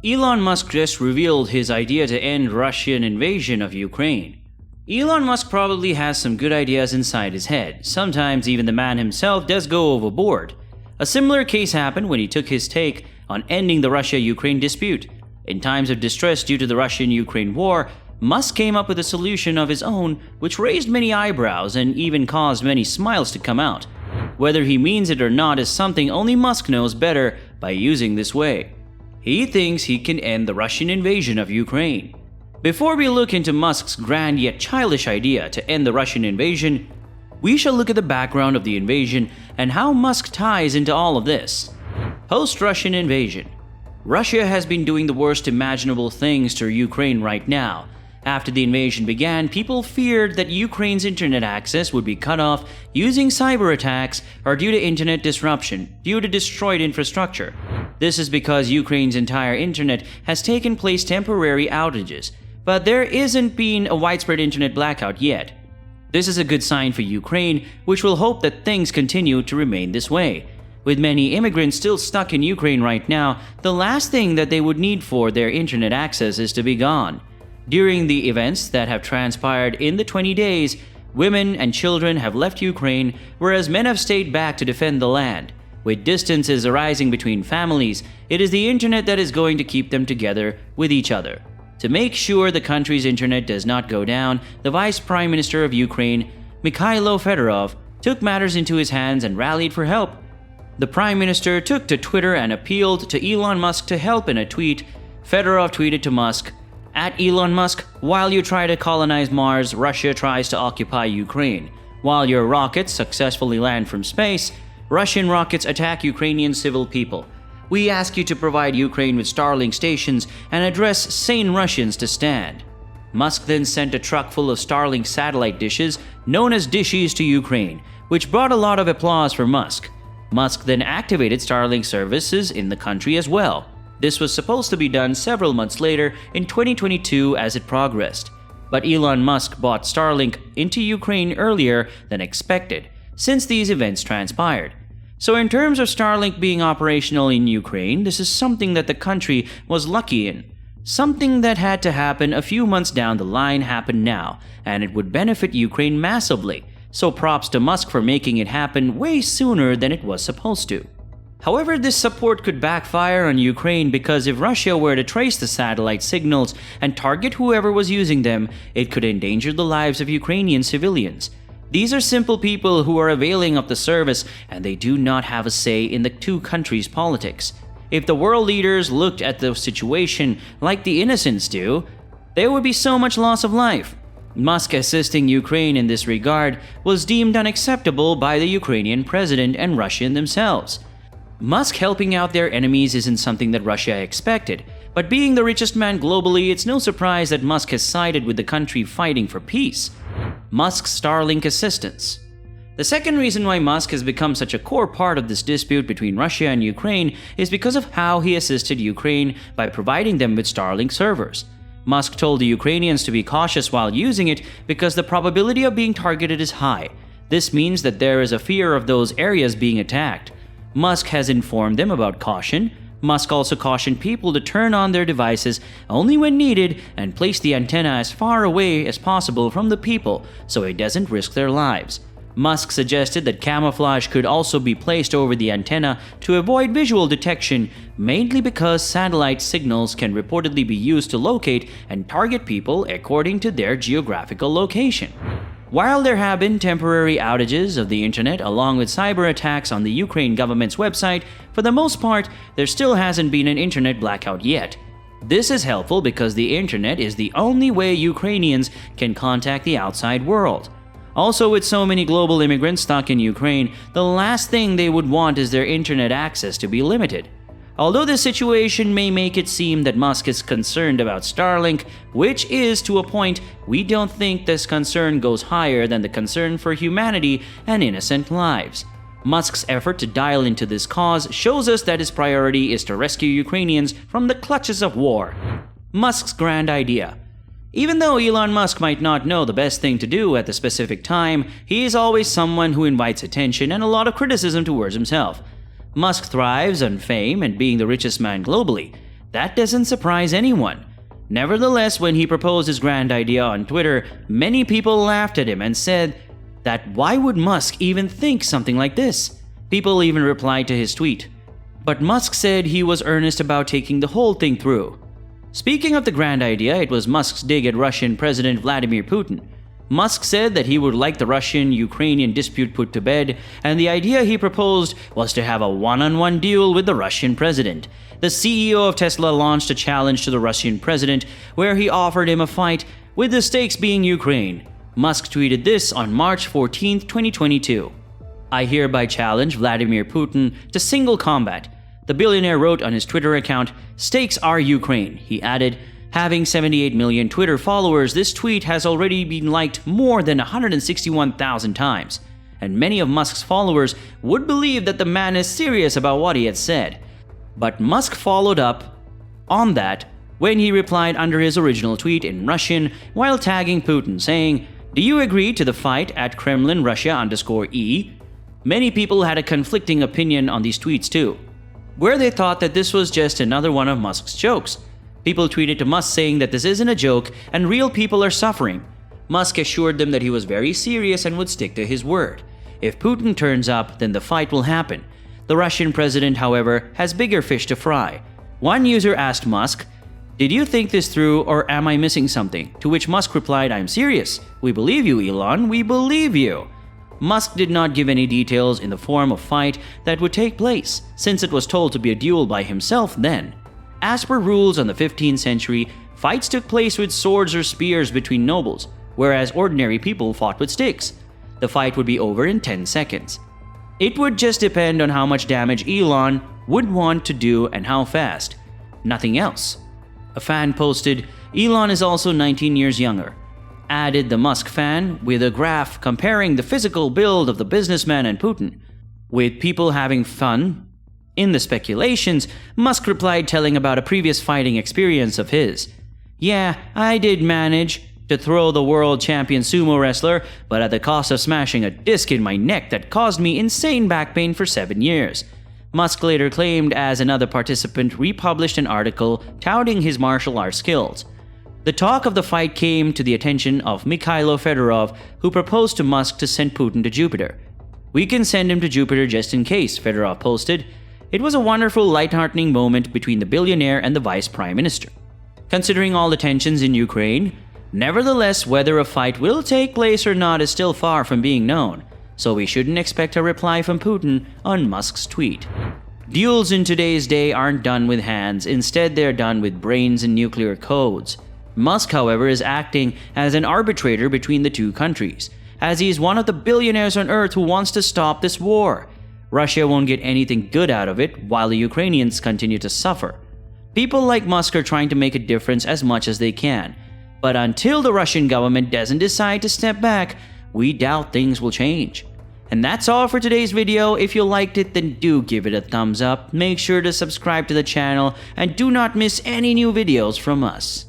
Elon Musk just revealed his idea to end Russian invasion of Ukraine. Elon Musk probably has some good ideas inside his head. Sometimes even the man himself does go overboard. A similar case happened when he took his take on ending the Russia-Ukraine dispute. In times of distress due to the Russian-Ukraine war, Musk came up with a solution of his own which raised many eyebrows and even caused many smiles to come out. Whether he means it or not is something only Musk knows better by using this way. He thinks he can end the Russian invasion of Ukraine. Before we look into Musk's grand yet childish idea to end the Russian invasion, we shall look at the background of the invasion and how Musk ties into all of this. Post-Russian invasion. Russia has been doing the worst imaginable things to Ukraine right now. After the invasion began, people feared that Ukraine's internet access would be cut off using cyber attacks or due to internet disruption, due to destroyed infrastructure. This is because Ukraine's entire internet has taken place temporary outages, but there isn't been a widespread internet blackout yet. This is a good sign for Ukraine, which will hope that things continue to remain this way. With many immigrants still stuck in Ukraine right now, the last thing that they would need for their internet access is to be gone. During the events that have transpired in the 20 days, women and children have left Ukraine, whereas men have stayed back to defend the land. With distances arising between families, it is the internet that is going to keep them together with each other. To make sure the country's internet does not go down, the Vice Prime Minister of Ukraine, Mikhailo Fedorov, took matters into his hands and rallied for help. The Prime Minister took to Twitter and appealed to Elon Musk to help in a tweet. Fedorov tweeted to Musk, "At Elon Musk, while you try to colonize Mars, Russia tries to occupy Ukraine. While your rockets successfully land from space, Russian rockets attack Ukrainian civil people. We ask you to provide Ukraine with Starlink stations and address sane Russians to stand." Musk then sent a truck full of Starlink satellite dishes, known as dishes, to Ukraine, which brought a lot of applause for Musk. Musk then activated Starlink services in the country as well. This was supposed to be done several months later in 2022 as it progressed. But Elon Musk bought Starlink into Ukraine earlier than expected, since these events transpired. So in terms of Starlink being operational in Ukraine, this is something that the country was lucky in. Something that had to happen a few months down the line happened now, and it would benefit Ukraine massively. So props to Musk for making it happen way sooner than it was supposed to. However, this support could backfire on Ukraine because if Russia were to trace the satellite signals and target whoever was using them, it could endanger the lives of Ukrainian civilians. These are simple people who are availing of the service, and they do not have a say in the two countries' politics. If the world leaders looked at the situation like the innocents do, there would be so much loss of life. Musk assisting Ukraine in this regard was deemed unacceptable by the Ukrainian president and Russian themselves. Musk helping out their enemies isn't something that Russia expected, but being the richest man globally, it's no surprise that Musk has sided with the country fighting for peace. Musk's Starlink assistance. The second reason why Musk has become such a core part of this dispute between Russia and Ukraine is because of how he assisted Ukraine by providing them with Starlink servers. Musk told the Ukrainians to be cautious while using it because the probability of being targeted is high. This means that there is a fear of those areas being attacked. Musk has informed them about caution. Musk also cautioned people to turn on their devices only when needed and place the antenna as far away as possible from the people so it doesn't risk their lives. Musk suggested that camouflage could also be placed over the antenna to avoid visual detection, mainly because satellite signals can reportedly be used to locate and target people according to their geographical location. While there have been temporary outages of the internet along with cyber attacks on the Ukraine government's website, for the most part, there still hasn't been an internet blackout yet. This is helpful because the internet is the only way Ukrainians can contact the outside world. Also, with so many global immigrants stuck in Ukraine, the last thing they would want is their internet access to be limited. Although this situation may make it seem that Musk is concerned about Starlink, which is to a point, we don't think this concern goes higher than the concern for humanity and innocent lives. Musk's effort to dial into this cause shows us that his priority is to rescue Ukrainians from the clutches of war. Musk's grand idea. Even though Elon Musk might not know the best thing to do at the specific time, he is always someone who invites attention and a lot of criticism towards himself. Musk thrives on fame and being the richest man globally. That doesn't surprise anyone. Nevertheless, when he proposed his grand idea on Twitter, many people laughed at him and said that why would Musk even think something like this? People even replied to his tweet. But Musk said he was earnest about taking the whole thing through. Speaking of the grand idea, it was Musk's dig at Russian President Vladimir Putin. Musk said that he would like the Russian-Ukrainian dispute put to bed, and the idea he proposed was to have a one-on-one duel with the Russian president. The CEO of Tesla launched a challenge to the Russian president where he offered him a fight, with the stakes being Ukraine. Musk tweeted this on March 14, 2022. "I hereby challenge Vladimir Putin to single combat." The billionaire wrote on his Twitter account, "Stakes are Ukraine," he added. Having 78 million Twitter followers, this tweet has already been liked more than 161,000 times. And many of Musk's followers would believe that the man is serious about what he had said. But Musk followed up on that when he replied under his original tweet in Russian while tagging Putin, saying, "Do you agree to the fight at Kremlin Russia_E?" Many people had a conflicting opinion on these tweets too, where they thought that this was just another one of Musk's jokes. People tweeted to Musk saying that this isn't a joke and real people are suffering. Musk assured them that he was very serious and would stick to his word. If Putin turns up, then the fight will happen. The Russian president, however, has bigger fish to fry. One user asked Musk, "Did you think this through or am I missing something?" To which Musk replied, "I'm serious. We believe you, Elon. We believe you." Musk did not give any details in the form of fight that would take place, since it was told to be a duel by himself then. As per rules on the 15th century, fights took place with swords or spears between nobles, whereas ordinary people fought with sticks. The fight would be over in 10 seconds. It would just depend on how much damage Elon would want to do and how fast. Nothing else. A fan posted, "Elon is also 19 years younger." Added the Musk fan with a graph comparing the physical build of the businessman and Putin. With people having fun in the speculations, Musk replied telling about a previous fighting experience of his. "Yeah, I did manage to throw the world champion sumo wrestler, but at the cost of smashing a disc in my neck that caused me insane back pain for 7 years. Musk later claimed as another participant republished an article touting his martial arts skills. The talk of the fight came to the attention of Mikhailo Fedorov, who proposed to Musk to send Putin to Jupiter. "We can send him to Jupiter just in case," Fedorov posted. It was a wonderful, light-heartening moment between the billionaire and the vice prime minister. Considering all the tensions in Ukraine, nevertheless, whether a fight will take place or not is still far from being known, so we shouldn't expect a reply from Putin on Musk's tweet. Duels in today's day aren't done with hands, instead they're done with brains and nuclear codes. Musk, however, is acting as an arbitrator between the two countries, as he is one of the billionaires on Earth who wants to stop this war. Russia won't get anything good out of it, while the Ukrainians continue to suffer. People like Musk are trying to make a difference as much as they can, but until the Russian government doesn't decide to step back, we doubt things will change. And that's all for today's video. If you liked it, then do give it a thumbs up, make sure to subscribe to the channel, and do not miss any new videos from us.